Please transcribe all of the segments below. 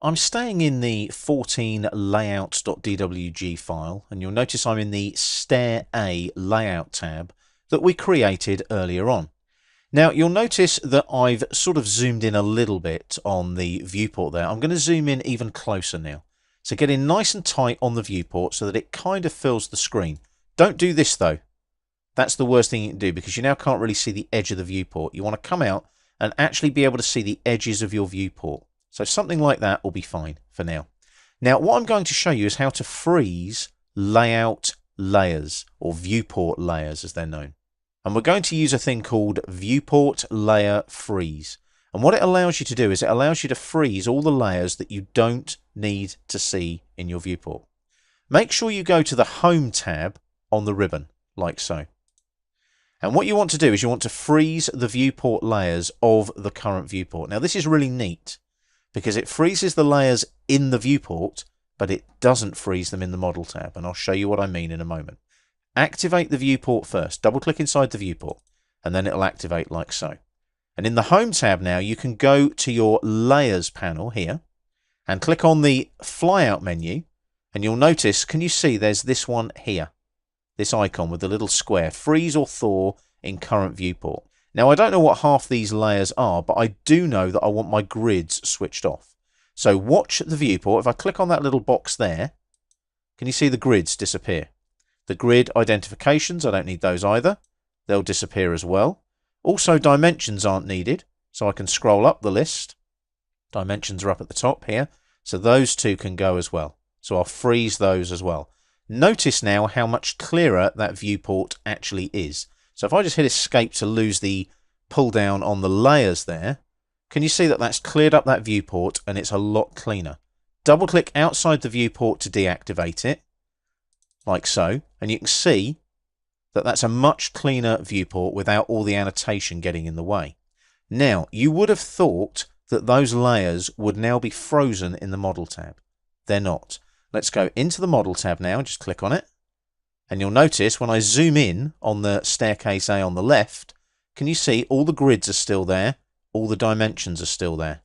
I'm staying in the 14 layouts.dwg file, and you'll notice I'm in the Stair A layout tab that we created earlier on. Now you'll notice that I've sort of zoomed in a little bit on the viewport there. I'm going to zoom in even closer now. So get in nice and tight on the viewport so that it kind of fills the screen. Don't do this though. That's the worst thing you can do because you now can't really see the edge of the viewport. You want to come out and actually be able to see the edges of your viewport. So something like that will be fine for now. Now what I'm going to show you is how to freeze layout layers, or viewport layers as they're known. And we're going to use a thing called viewport layer freeze. And what it allows you to do is it allows you to freeze all the layers that you don't need to see in your viewport. Make sure you go to the Home tab on the ribbon, like so. And what you want to do is you want to freeze the viewport layers of the current viewport. Now this is really neat because it freezes the layers in the viewport, but it doesn't freeze them in the Model tab. And I'll show you what I mean in a moment. Activate the viewport first. Double click inside the viewport and then it'll activate like so. And in the Home tab now you can go to your Layers panel here and click on the flyout menu, and you'll notice, can you see there's this one here? This icon with the little square, freeze or thaw in current viewport. Now I don't know what half these layers are, but I do know that I want my grids switched off. So watch the viewport. If I click on that little box there, can you see the grids disappear? The grid identifications, I don't need those either. They'll disappear as well. Also dimensions aren't needed, so I can scroll up the list. Dimensions are up at the top here, so those two can go as well. So I'll freeze those as well. Notice now how much clearer that viewport actually is. So if I just hit escape to lose the pull down on the layers there, can you see that that's cleared up that viewport and it's a lot cleaner? Double click outside the viewport to deactivate it, like so, and you can see that that's a much cleaner viewport without all the annotation getting in the way. Now, you would have thought that those layers would now be frozen in the Model tab. They're not. Let's go into the Model tab now and just click on it. And you'll notice when I zoom in on the staircase A on the left, can you see all the grids are still there, all the dimensions are still there.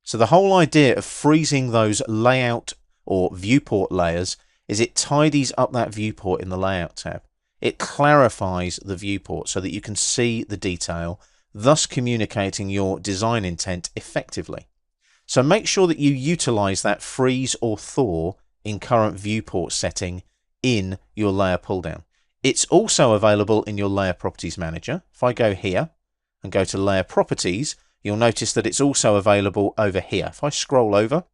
So the whole idea of freezing those layout or viewport layers is it tidies up that viewport in the Layout tab. It clarifies the viewport so that you can see the detail, thus communicating your design intent effectively. So make sure that you utilize that freeze or thaw in current viewport setting in your layer pull down. It's also available in your layer properties manager. If I go here and go to layer properties, you'll notice that it's also available over here. If I scroll over,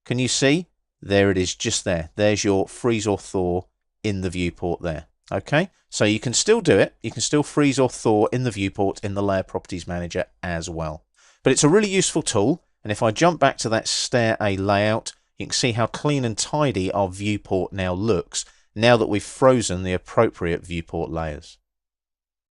can you see? There it is, just there. There's your freeze or thaw in the viewport there. Okay, so you can still do it. You can still freeze or thaw in the viewport in the layer properties manager as well. But it's a really useful tool. And if I jump back to that Stair A layout, you can see how clean and tidy our viewport now looks now that we've frozen the appropriate viewport layers.